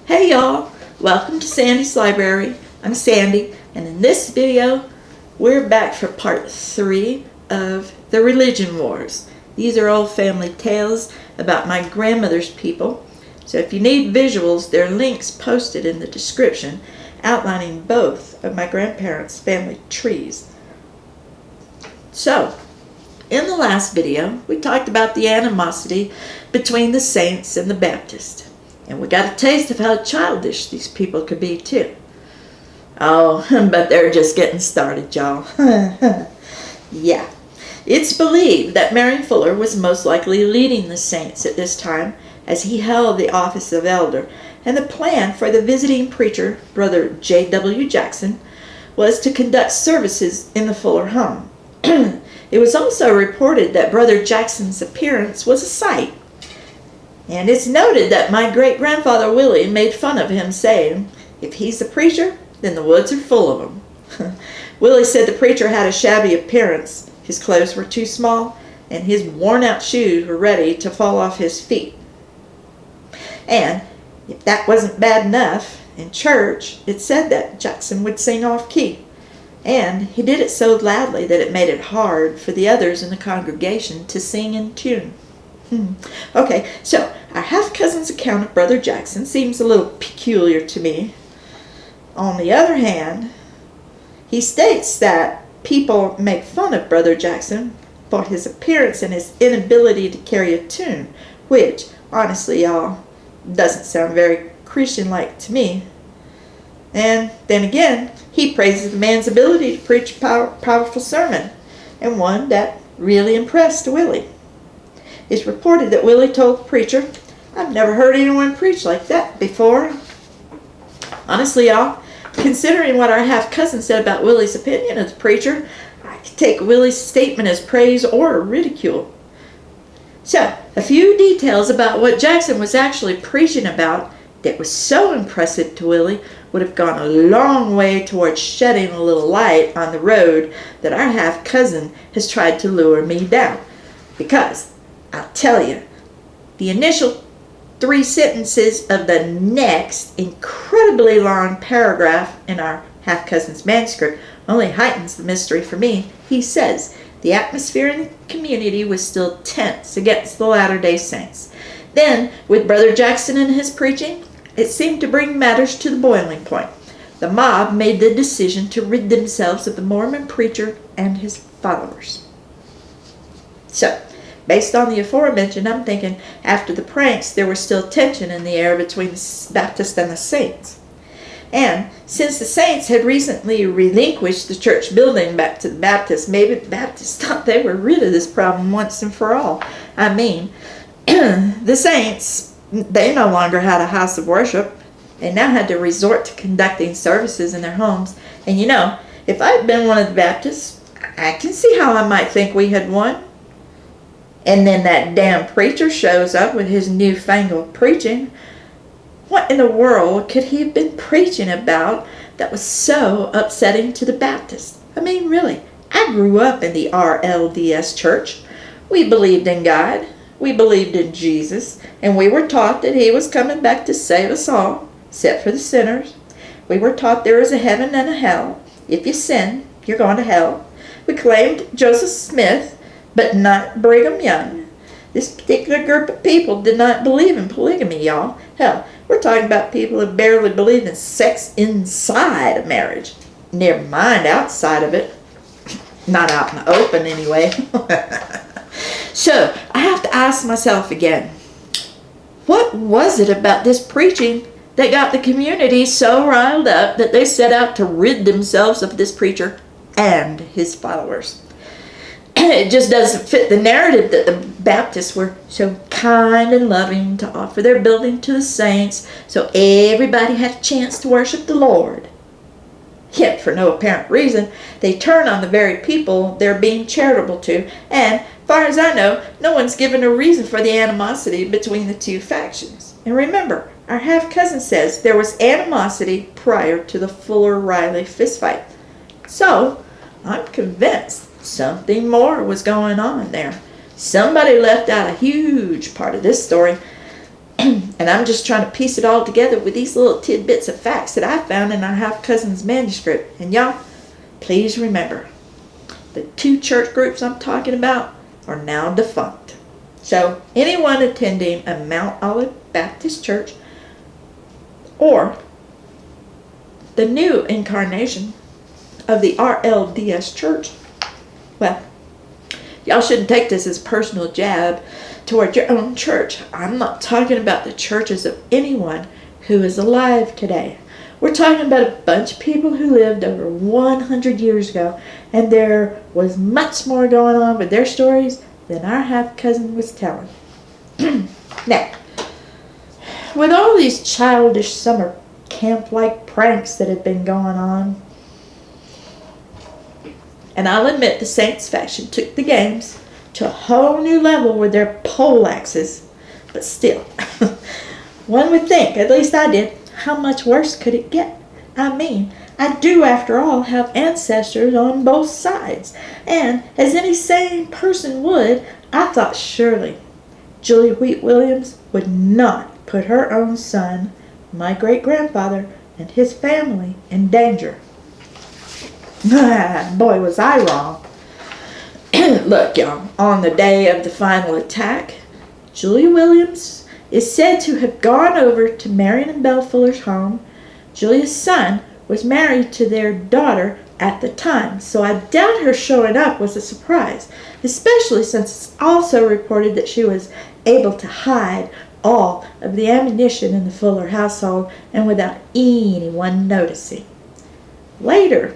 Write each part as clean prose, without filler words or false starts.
Hey y'all, welcome to Sandy's Library. I'm Sandy, and in this video we're back for part 3 of the Religion Wars. These are old family tales about my grandmother's people, so if you need visuals, there are links posted in the description outlining both of my grandparents' family trees. So, in the last video, we talked about the animosity between the Saints and the Baptists. And we got a taste of how childish these people could be, too. Oh, but they're just getting started, y'all. Yeah. It's believed that Marion Fuller was most likely leading the Saints at this time, as he held the office of elder, and the plan for the visiting preacher, Brother J.W. Jackson, was to conduct services in the Fuller home. It was also reported that Brother Jackson's appearance was a sight. And it's noted that my great-grandfather Willie made fun of him, saying, "If he's a preacher, then the woods are full of them." Willie said the preacher had a shabby appearance, his clothes were too small, and his worn-out shoes were ready to fall off his feet. And if that wasn't bad enough, in church it said that Jackson would sing off-key, and he did it so loudly that it made it hard for the others in the congregation to sing in tune. Okay, so our half-cousin's account of Brother Jackson seems a little peculiar to me. On the other hand, he states that people make fun of Brother Jackson for his appearance and his inability to carry a tune, which, honestly, y'all, doesn't sound very Christian-like to me. And then again, he praises the man's ability to preach a powerful sermon, and one that really impressed Willie. It's reported that Willie told the preacher, "I've never heard anyone preach like that before." Honestly, y'all, considering what our half-cousin said about Willie's opinion of the preacher, I could take Willie's statement as praise or ridicule. So, a few details about what Jackson was actually preaching about that was so impressive to Willie would have gone a long way towards shedding a little light on the road that our half-cousin has tried to lure me down. Because, I'll tell you, the initial 3 sentences of the next incredibly long paragraph in our half-cousin's manuscript only heightens the mystery for me. He says, the atmosphere in the community was still tense against the Latter-day Saints. Then, with Brother Jackson and his preaching, it seemed to bring matters to the boiling point. The mob made the decision to rid themselves of the Mormon preacher and his followers. So, based on the aforementioned, I'm thinking after the pranks, there was still tension in the air between the Baptists and the Saints. And since the Saints had recently relinquished the church building back to the Baptists, maybe the Baptists thought they were rid of this problem once and for all. I mean, the Saints, they no longer had a house of worship. They now had to resort to conducting services in their homes. And you know, if I'd been one of the Baptists, I can see how I might think we had won. And then that damn preacher shows up with his newfangled preaching. What in the world could he have been preaching about that was so upsetting to the Baptists? I mean, really, I grew up in the RLDS church. We believed in God, we believed in Jesus, and we were taught that he was coming back to save us all, except for the sinners. We were taught there is a heaven and a hell. If you sin, you're going to hell. We claimed Joseph Smith, but not Brigham Young. This particular group of people did not believe in polygamy, y'all. Hell, we're talking about people who barely believe in sex inside of marriage. Never mind outside of it. Not out in the open, anyway. So, I have to ask myself again, what was it about this preaching that got the community so riled up that they set out to rid themselves of this preacher and his followers? It just doesn't fit the narrative that the Baptists were so kind and loving to offer their building to the Saints so everybody had a chance to worship the Lord. Yet, for no apparent reason, they turn on the very people they're being charitable to, and, far as I know, no one's given a reason for the animosity between the two factions. And remember, our half-cousin says there was animosity prior to the Fuller-Riley fistfight. So, I'm convinced something more was going on there. Somebody left out a huge part of this story. And I'm just trying to piece it all together with these little tidbits of facts that I found in our half-cousin's manuscript. And y'all, please remember, the 2 church groups I'm talking about are now defunct. So anyone attending a Mount Olive Baptist Church or the new incarnation of the RLDS Church, well, y'all shouldn't take this as a personal jab toward your own church. I'm not talking about the churches of anyone who is alive today. We're talking about a bunch of people who lived over 100 years ago, and there was much more going on with their stories than our half-cousin was telling. Now, with all these childish summer camp-like pranks that had been going on, and I'll admit the Saints faction took the games to a whole new level with their pole axes, but still, one would think, at least I did, how much worse could it get? I mean, I do, after all, have ancestors on both sides, and as any sane person would, I thought surely Julia Wheat Williams would not put her own son, my great-grandfather, and his family in danger. Boy, was I wrong. Look, y'all, on the day of the final attack, Julia Williams is said to have gone over to Marion and Belle Fuller's home. Julia's son was married to their daughter at the time, so I doubt her showing up was a surprise, especially since it's also reported that she was able to hide all of the ammunition in the Fuller household and without anyone noticing. Later,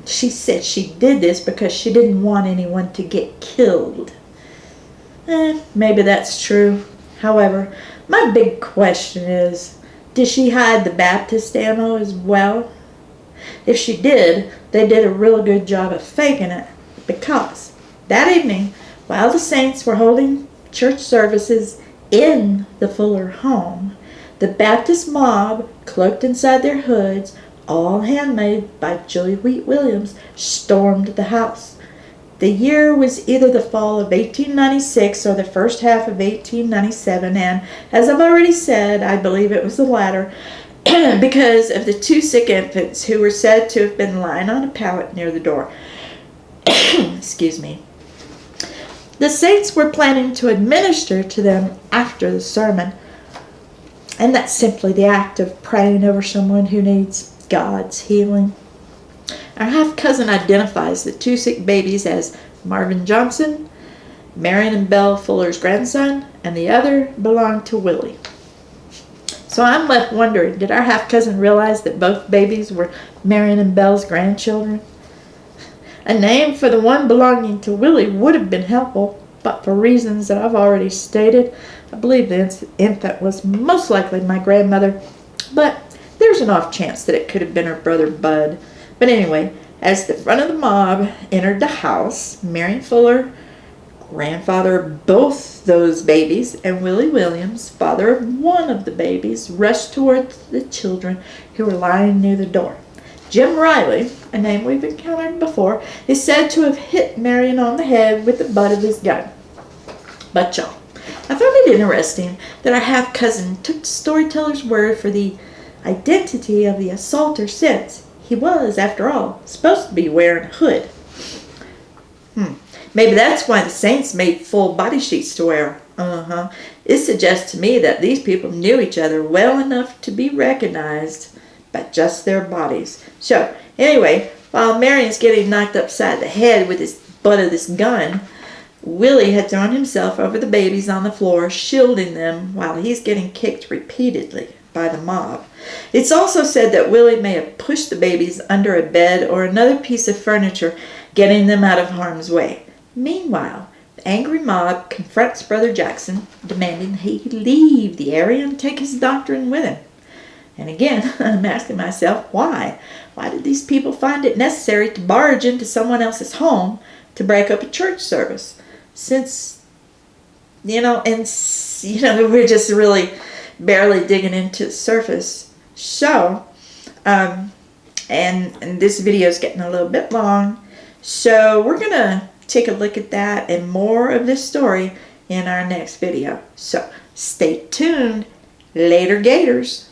she said she did this because she didn't want anyone to get killed. Maybe that's true. However, my big question is, did she hide the Baptist ammo as well? If she did, they did a real good job of faking it, because that evening, while the Saints were holding church services in the Fuller home, the Baptist mob, cloaked inside their hoods, all handmade by Julia Wheat Williams, stormed the house. The year was either the fall of 1896 or the first half of 1897, and as I've already said, I believe it was the latter, because of the 2 sick infants who were said to have been lying on a pallet near the door. Excuse me. The Saints were planning to administer to them after the sermon, and that's simply the act of praying over someone who needs God's healing. Our half-cousin identifies the 2 sick babies as Marvin Johnson, Marion and Belle Fuller's grandson, and the other belonged to Willie. So I'm left wondering, did our half-cousin realize that both babies were Marion and Belle's grandchildren? A name for the one belonging to Willie would have been helpful, but for reasons that I've already stated, I believe the infant was most likely my grandmother, but there's an off chance that it could have been her brother Bud. But anyway, as the front of the mob entered the house, Marion Fuller, grandfather of both those babies, and Willie Williams, father of one of the babies, rushed toward the children who were lying near the door. Jim Riley, a name we've encountered before, is said to have hit Marion on the head with the butt of his gun. But y'all, I found it interesting that our half-cousin took the storyteller's word for the identity of the assaulter, since he was, after all, supposed to be wearing a hood. Maybe that's why the Saints made full body sheets to wear. It suggests to me that these people knew each other well enough to be recognized by just their bodies. So, anyway, while Marion's getting knocked upside the head with his butt of this gun, Willie had thrown himself over the babies on the floor, shielding them while he's getting kicked repeatedly by the mob. It's also said that Willie may have pushed the babies under a bed or another piece of furniture, getting them out of harm's way. Meanwhile, the angry mob confronts Brother Jackson, demanding he leave the area and take his doctrine with him. And again, I'm asking myself, why? Why did these people find it necessary to barge into someone else's home to break up a church service? Since, we're just really barely digging into the surface. So, and this video is getting a little bit long, so we're going to take a look at that and more of this story in our next video. So, Stay tuned. Later, Gators.